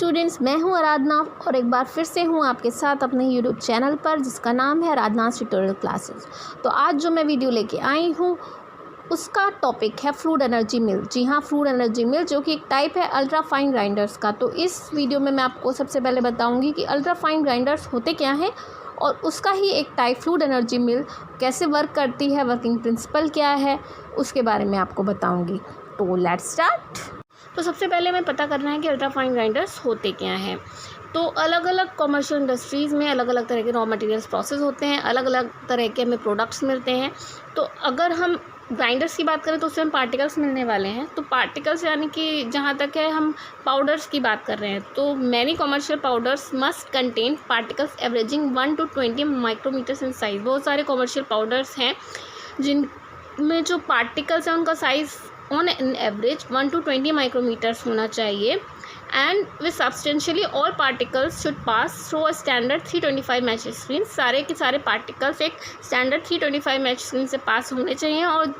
Students, मैं हूं आराधना और एक बार फिर से हूं आपके साथ अपने यूट्यूब चैनल पर जिसका नाम है आराधना ट्यूटोरियल क्लासेस। तो आज जो मैं वीडियो लेके आई हूं उसका टॉपिक है फ्लूइड एनर्जी मिल। जी हाँ, फ्लूइड एनर्जी मिल जो कि एक टाइप है अल्ट्रा फाइन ग्राइंडर्स का। तो इस वीडियो में मैं आपको सबसे पहले बताऊँगी कि अल्ट्रा फाइन ग्राइंडर्स होते क्या हैं और उसका ही एक टाइप फ्लूइड एनर्जी मिल कैसे वर्क करती है, वर्किंग प्रिंसिपल क्या है, उसके बारे में आपको बताऊँगी। तो लेट्स स्टार्ट। तो सबसे पहले हमें पता करना है कि अल्ट्रा फाइन ग्राइंडर्स होते क्या हैं। तो अलग अलग कमर्शियल इंडस्ट्रीज़ में अलग अलग तरह के रॉ मटेरियल्स प्रोसेस होते हैं, अलग अलग तरह के हमें प्रोडक्ट्स मिलते हैं। तो अगर हम ग्राइंडर्स की बात करें तो उसमें हम पार्टिकल्स मिलने वाले हैं। तो पार्टिकल्स यानी कि जहाँ तक है हम पाउडर्स की बात कर रहे हैं, तो many commercial powders must contain particles averaging 1 to 20 micrometres in size. बहुत सारे कमर्शियल पाउडर्स हैं जिनमें जो पार्टिकल्स हैं उनका size on an average 1 to 20 micrometres होना चाहिए। And with substantially all particles should pass through a standard 325 match screen. सारे के सारे पार्टिकल्स एक स्टैंडर्ड 325 मैच स्क्रीन से पास होने चाहिए और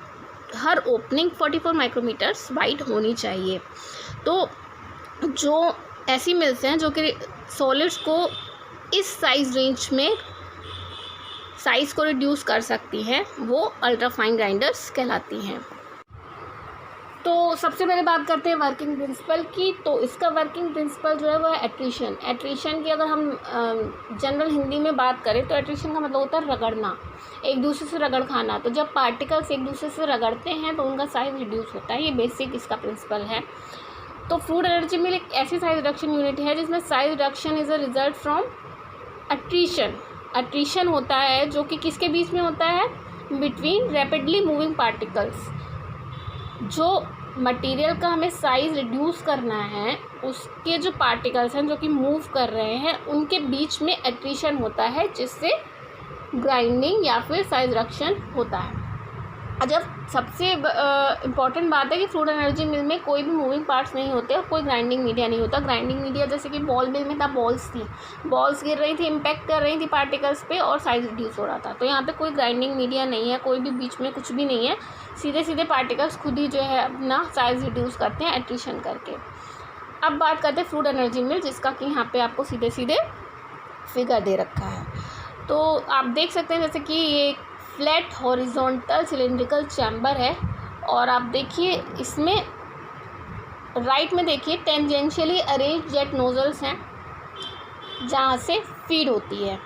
हर ओपनिंग 44 माइक्रोमीटर्स वाइड होनी चाहिए। तो जो ऐसी मिल्स हैं जो कि सॉलिड्स को इस साइज़ रेंज में साइज़ को रिड्यूस कर सकती हैं, वो अल्ट्रा फाइन ग्राइंडर्स कहलाती हैं। तो सबसे पहले बात करते हैं वर्किंग प्रिंसिपल की। तो इसका वर्किंग प्रिंसिपल जो है वो है एट्रीशन। एट्रीशन की अगर हम जनरल हिंदी में बात करें तो एट्रीशन का मतलब होता है रगड़ना, एक दूसरे से रगड़ खाना। तो जब पार्टिकल्स एक दूसरे से रगड़ते हैं तो उनका साइज़ रिड्यूस होता है। ये बेसिक इसका प्रिंसिपल है। तो फ्लूइड एनर्जी मिल एक ऐसी साइज रिडक्शन यूनिट है जिसमें size reduction is a result from attrition. Attrition होता है जो कि किसके बीच में होता है, बिटवीन रैपिडली मूविंग पार्टिकल्स। जो मटेरियल का हमें साइज़ रिड्यूस करना है उसके जो पार्टिकल्स हैं जो कि मूव कर रहे हैं उनके बीच में एट्रीशन होता है, जिससे ग्राइंडिंग या फिर साइज रिडक्शन होता है। जब सबसे इम्पॉर्टेंट बात है कि फ्लूइड एनर्जी मिल में कोई भी मूविंग पार्ट्स नहीं होते और कोई ग्राइंडिंग मीडिया नहीं होता। ग्राइंडिंग मीडिया जैसे कि बॉल मिल में था, बॉल्स थी, बॉल्स गिर रही थी, इम्पैक्ट कर रही थी पार्टिकल्स पे और साइज रिड्यूस हो रहा था। तो यहाँ पे कोई ग्राइंडिंग मीडिया नहीं है, कोई भी बीच में कुछ भी नहीं है, सीधे सीधे पार्टिकल्स खुद ही जो है अपना साइज रिड्यूस करते हैं एट्रीशन करके। अब बात करते हैं फ्लूइड एनर्जी मिल, जिसका कि यहाँ पर आपको सीधे सीधे फिगर दे रखा है। तो आप देख सकते हैं जैसे कि ये फ्लैट हॉरिजॉन्टल सिलिंड्रिकल चैम्बर है और आप देखिए इसमें राइट में देखिए टेंजेंशियली अरेंज जेट नोजल्स हैं जहाँ से फीड होती है।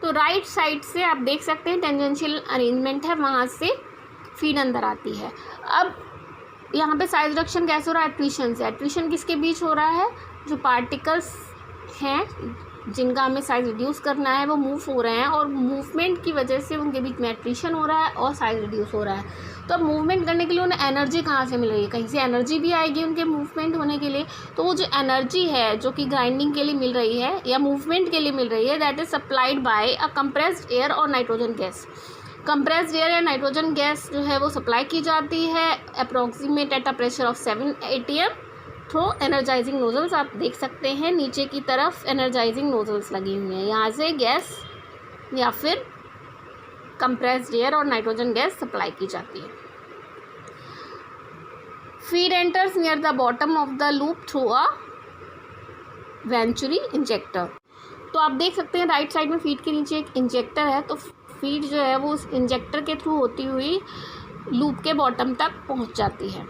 तो राइट साइड से आप देख सकते हैं टेंजेंशियल अरेंजमेंट है, वहाँ से फीड अंदर आती है। अब यहाँ पे साइज रिडक्शन कैसे हो रहा है, एट्रीशन से। एट्रीशन किसके बीच हो रहा है, जो पार्टिकल्स हैं जिनका हमें साइज़ रिड्यूस करना है वो मूव हो रहे हैं और मूवमेंट की वजह से उनके बीच में एट्रीशन हो रहा है और साइज़ रिड्यूस हो रहा है। तो अब मूवमेंट करने के लिए उन्हें एनर्जी कहाँ से मिल रही है, कहीं से एनर्जी भी आएगी उनके मूवमेंट होने के लिए। तो वो जो एनर्जी है जो कि ग्राइंडिंग के लिए मिल रही है या मूवमेंट के लिए मिल रही है, that is supplied by a compressed air और नाइट्रोजन गैस। कंप्रेस्ड एयर या नाइट्रोजन गैस जो है वो सप्लाई की जाती है approximate at a pressure of 7 atm through energising nozzles. आप देख सकते हैं नीचे की तरफ एनर्जाइजिंग नोजल्स लगी हुई हैं, यहाँ से गैस या फिर कंप्रेस्ड एयर और नाइट्रोजन गैस सप्लाई की जाती है। Feed enters near the bottom of the loop through a venturi injector. तो आप देख सकते हैं राइट साइड में फीड के नीचे एक इंजेक्टर है। तो फीड जो है वो उस इंजेक्टर के थ्रू होती हुई लूप के बॉटम तक पहुंच जाती है।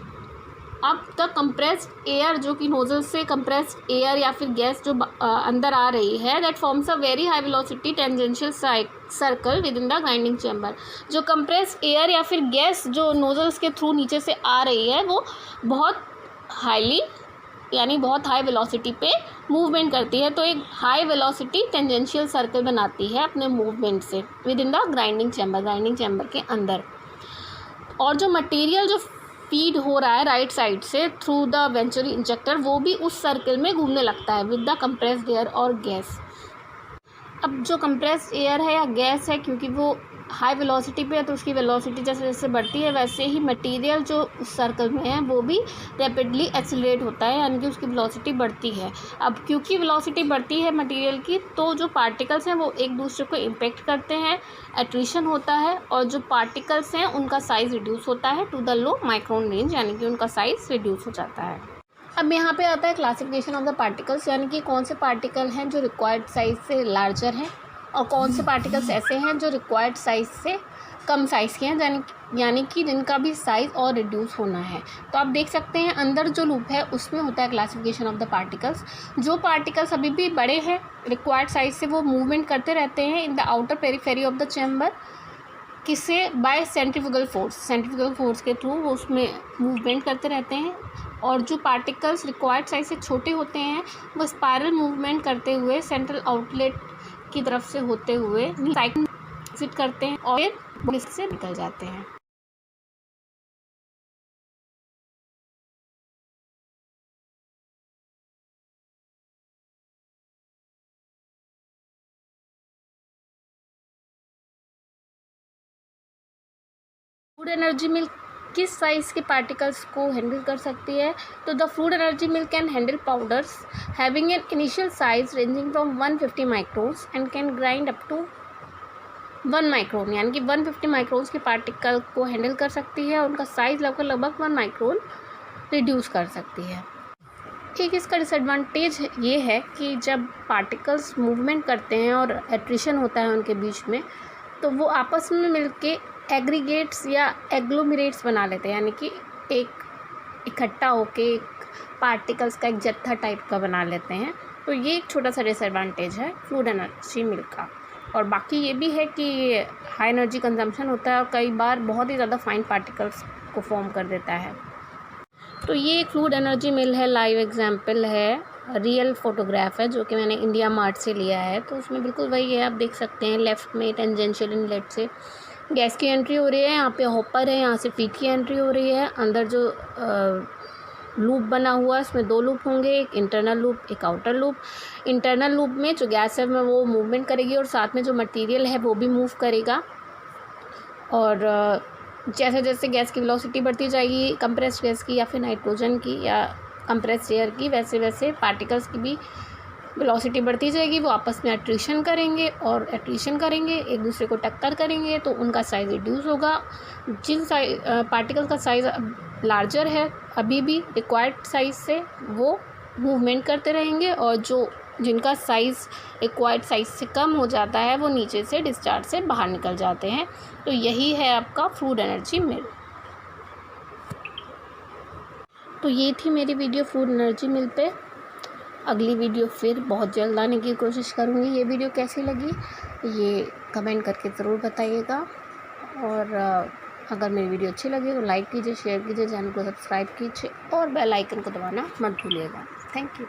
अब तक कंप्रेस्ड एयर जो कि नोजल से कंप्रेस्ड एयर या फिर गैस जो अंदर आ रही है, that forms a very high velocity tangential circle with in the grinding chamber. जो कंप्रेस्ड एयर या फिर गैस जो नोजल्स के थ्रू नीचे से आ रही है वो बहुत हाईली यानी बहुत हाई वेलोसिटी पे मूवमेंट करती है। तो एक हाई वेलोसिटी टेंजेंशियल सर्कल बनाती है अपने मूवमेंट से with in the grinding chamber के अंदर। और जो मटेरियल जो फीड हो रहा है राइट साइड से थ्रू द वेंचुरी इंजेक्टर वो भी उस सर्कल में घूमने लगता है विद द कंप्रेस्ड एयर और गैस। अब जो कंप्रेस्ड एयर है या गैस है, क्योंकि वो हाई वेलोसिटी पे है तो उसकी वेलोसिटी जैसे जैसे बढ़ती है वैसे ही मटेरियल जो उस सर्कल में है वो भी रैपिडली एक्सीलरेट होता है, यानी कि उसकी वेलोसिटी बढ़ती है। अब क्योंकि वेलोसिटी बढ़ती है मटेरियल की, तो जो पार्टिकल्स हैं वो एक दूसरे को इम्पेक्ट करते हैं, एट्रीशन होता है और जो पार्टिकल्स हैं उनका साइज़ रिड्यूस होता है to the low micron range, यानी कि उनका साइज़ रिड्यूस हो जाता है। अब यहाँ पे आता है क्लासिफिकेशन ऑफ द पार्टिकल्स, यानी कि कौन से पार्टिकल हैं जो रिक्वायर्ड साइज़ से लार्जर हैं और कौन से पार्टिकल्स ऐसे हैं जो रिक्वायर्ड साइज़ से कम साइज़ के हैं, यानी कि जिनका भी साइज़ और रिड्यूस होना है। तो आप देख सकते हैं अंदर जो लूप है उसमें होता है क्लासिफिकेशन ऑफ द पार्टिकल्स। जो पार्टिकल्स अभी भी बड़े हैं रिक्वायर्ड साइज़ से, वो मूवमेंट करते रहते हैं in the outer periphery of the chamber, किससे? बाय सेंट्रीफ्यूगल फोर्स के थ्रू वो उसमें मूवमेंट करते रहते हैं। और जो पार्टिकल्स रिक्वायर्ड साइज से छोटे होते हैं वो स्पायरल मूवमेंट करते हुए सेंट्रल आउटलेट की तरफ से होते हुए साइकिल एग्जिट करते हैं और फिर इससे निकल जाते हैं। फूड एनर्जी मिल्क किस साइज़ के पार्टिकल्स को हैंडल कर सकती है? तो the food energy milk can handle powders having an initial size ranging from 150 microns and can grind up to 1 micron, यानी कि 150 माइक्रोन्स के पार्टिकल को हैंडल कर सकती है और उनका साइज़ लगभग 1 माइक्रोन रिड्यूस कर सकती है। एक इसका डिसएडवांटेज ये है कि जब पार्टिकल्स मूवमेंट करते हैं और एट्रिशन होता है उनके बीच में, तो वो आपस में मिलके एग्रीगेट्स या एग्लोमेरेट्स बना लेते हैं, यानी कि एक इकट्ठा होके एक पार्टिकल्स का एक जत्था टाइप का बना लेते हैं। तो ये एक छोटा सा डिसएडवांटेज है फ्लूइड एनर्जी मिल्क का। और बाकी ये भी है कि हाई एनर्जी कंजम्पशन होता है और कई बार बहुत ही ज़्यादा फाइन पार्टिकल्स को फॉर्म कर देता है। तो ये एक फ्लूइड एनर्जी मिल है, लाइव एग्जाम्पल है, रियल फोटोग्राफ है जो कि मैंने इंडिया मार्ट से लिया है। तो उसमें बिल्कुल वही है, आप देख सकते हैं लेफ़्ट में टेंजेंशियल इनलेट से गैस की एंट्री हो रही है, यहाँ पे हॉपर है, यहाँ से फीड की एंट्री हो रही है। अंदर जो लूप बना हुआ है उसमें 2 लूप होंगे, एक इंटरनल लूप एक आउटर लूप। इंटरनल लूप में जो गैस है वो मूवमेंट करेगी और साथ में जो मटेरियल है वो भी मूव करेगा। और जैसे जैसे गैस की वेलोसिटी बढ़ती जाएगी कंप्रेस्ड गैस की या फिर नाइट्रोजन की या कंप्रेस्ड एयर की, वैसे वैसे पार्टिकल्स की भी वेलोसिटी बढ़ती जाएगी। वो आपस में एट्रिशन करेंगे और एट्रिशन करेंगे, एक दूसरे को टक्कर करेंगे, तो उनका साइज़ रिड्यूस होगा। जिन पार्टिकल का साइज़ लार्जर है अभी भी रिक्वायर्ड साइज़ से, वो मूवमेंट करते रहेंगे और जिनका साइज़ रिक्वायर्ड साइज़ से कम हो जाता है वो नीचे से डिस्चार्ज से बाहर निकल जाते हैं। तो यही है आपका फ्लूइड एनर्जी मिल। तो ये थी मेरी वीडियो फ्लूइड एनर्जी मिल पे। अगली वीडियो फिर बहुत जल्द आने की कोशिश करूँगी। ये वीडियो कैसी लगी ये कमेंट करके ज़रूर बताइएगा। और अगर मेरी वीडियो अच्छी लगी तो लाइक कीजिए, शेयर कीजिए, चैनल को सब्सक्राइब कीजिए और बेल आइकन को दबाना मत भूलिएगा। Thank you.